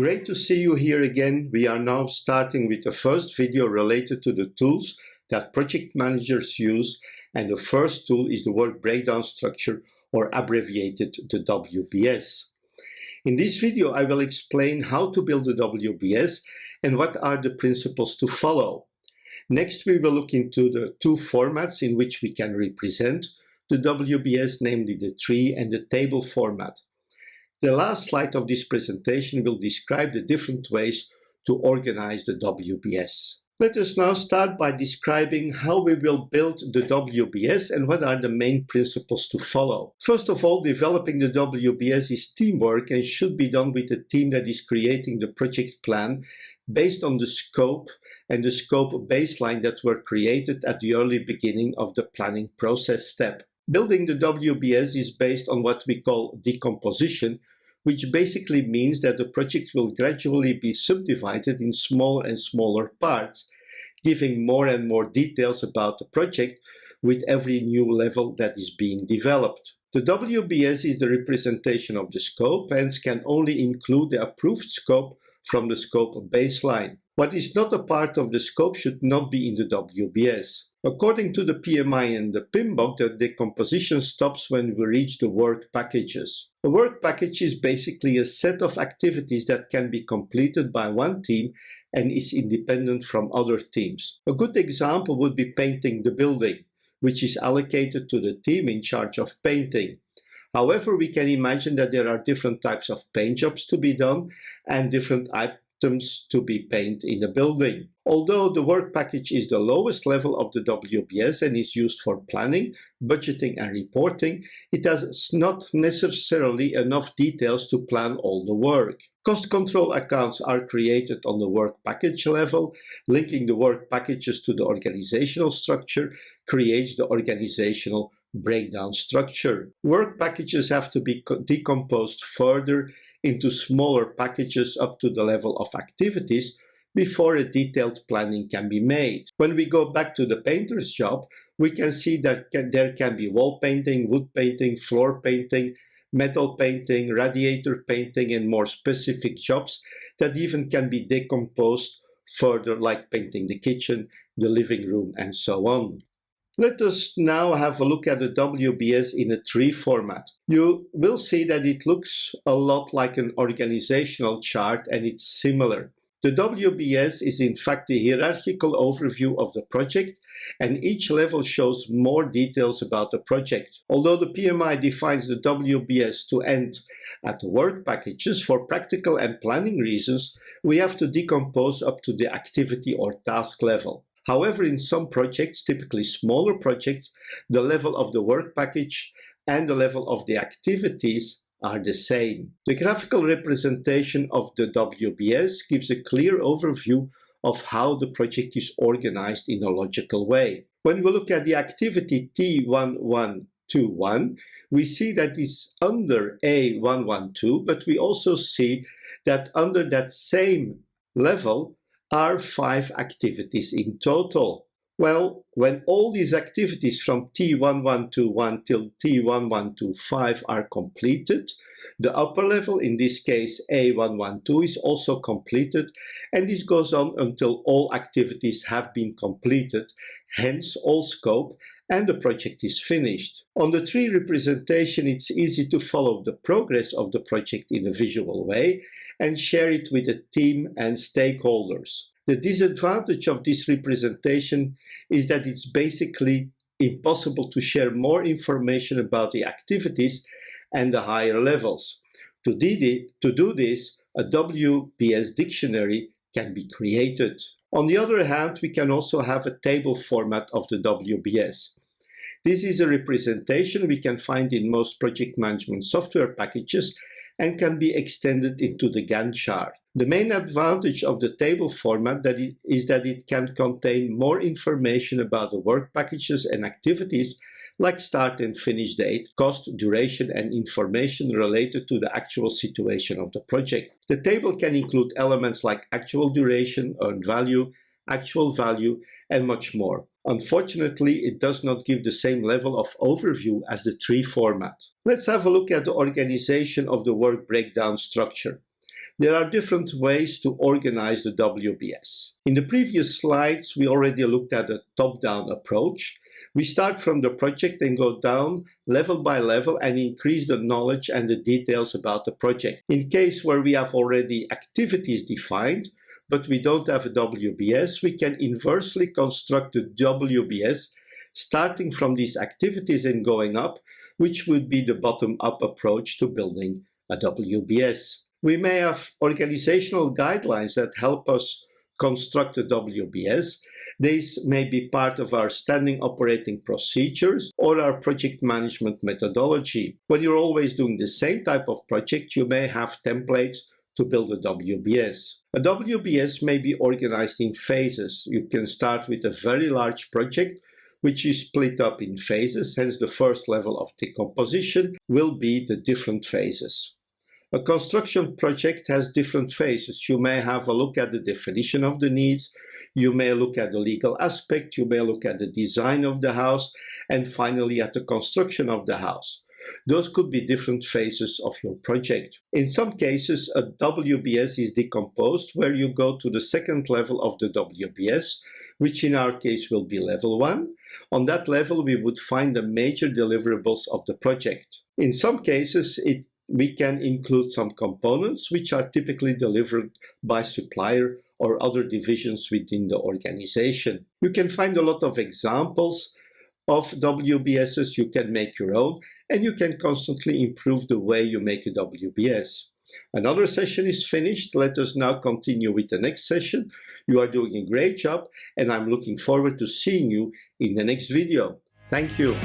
Great to see you here again. We are now starting with the first video related to the tools that project managers use, and the first tool is the work breakdown structure, or abbreviated the WBS. In this video I will explain how to build the WBS and what are the principles to follow. Next we will look into the two formats in which we can represent the WBS, namely the tree and the table format. The last slide of this presentation will describe the different ways to organize the WBS. Let us now start by describing how we will build the WBS and what are the main principles to follow. First of all, developing the WBS is teamwork and should be done with a team that is creating the project plan based on the scope and the scope baseline that were created at the early beginning of the planning process step. Building the WBS is based on what we call decomposition, which basically means that the project will gradually be subdivided in smaller and smaller parts, giving more and more details about the project with every new level that is being developed. The WBS is the representation of the scope, hence can only include the approved scope from the scope baseline. What is not a part of the scope should not be in the WBS. According to the PMI and the PMBOK, the decomposition stops when we reach the work packages. A work package is basically a set of activities that can be completed by one team and is independent from other teams. A good example would be painting the building, which is allocated to the team in charge of painting. However, we can imagine that there are different types of paint jobs to be done and different items to be painted in a building. Although the work package is the lowest level of the WBS and is used for planning, budgeting and reporting, it has not necessarily enough details to plan all the work. Cost control accounts are created on the work package level. Linking the work packages to the organizational structure creates the organizational breakdown structure. Work packages have to be decomposed further into smaller packages up to the level of activities before a detailed planning can be made. When we go back to the painter's job, we can see that there can be wall painting, wood painting, floor painting, metal painting, radiator painting, and more specific jobs that even can be decomposed further, like painting the kitchen, the living room, and so on. Let us now have a look at the WBS in a tree format. You will see that it looks a lot like an organizational chart, and it's similar. The WBS is in fact the hierarchical overview of the project, and each level shows more details about the project. Although the PMI defines the WBS to end at the work packages, for practical and planning reasons, we have to decompose up to the activity or task level. However, in some projects, typically smaller projects, the level of the work package and the level of the activities are the same. The graphical representation of the WBS gives a clear overview of how the project is organized in a logical way. When we look at the activity T1121, we see that it's under A112, but we also see that under that same level are 5 activities in total. Well, when all these activities from T1121 till T1125 are completed, the upper level, in this case A112, is also completed, and this goes on until all activities have been completed, hence all scope, and the project is finished. On the tree representation, it's easy to follow the progress of the project in a visual way and share it with the team and stakeholders. The disadvantage of this representation is that it's basically impossible to share more information about the activities and the higher levels. To do this, a WBS dictionary can be created. On the other hand, we can also have a table format of the WBS. This is a representation we can find in most project management software packages and can be extended into the Gantt chart. The main advantage of the table format is that it can contain more information about the work packages and activities, like start and finish date, cost, duration, and information related to the actual situation of the project. The table can include elements like actual duration, earned value, actual value, and much more. Unfortunately, it does not give the same level of overview as the tree format. Let's have a look at the organization of the work breakdown structure. There are different ways to organize the WBS. In the previous slides, we already looked at a top-down approach. We start from the project and go down level by level and increase the knowledge and the details about the project. In case where we have already activities defined, but we don't have a WBS, we can inversely construct the WBS starting from these activities and going up, which would be the bottom-up approach to building a WBS. We may have organizational guidelines that help us construct a WBS. These may be part of our standing operating procedures or our project management methodology. When you're always doing the same type of project, you may have templates to build a WBS. A WBS may be organized in phases. You can start with a very large project, which is split up in phases, hence the first level of decomposition will be the different phases. A construction project has different phases. You may have a look at the definition of the needs, you may look at the legal aspect, you may look at the design of the house, and finally at the construction of the house. Those could be different phases of your project. In some cases, a WBS is decomposed where you go to the second level of the WBS, which in our case will be level 1. On that level, we would find the major deliverables of the project. In some cases, we can include some components which are typically delivered by supplier or other divisions within the organization. You can find a lot of examples of WBSs. You can make your own, and you can constantly improve the way you make a WBS. Another session is finished. Let us now continue with the next session. You are doing a great job, and I'm looking forward to seeing you in the next video. Thank you.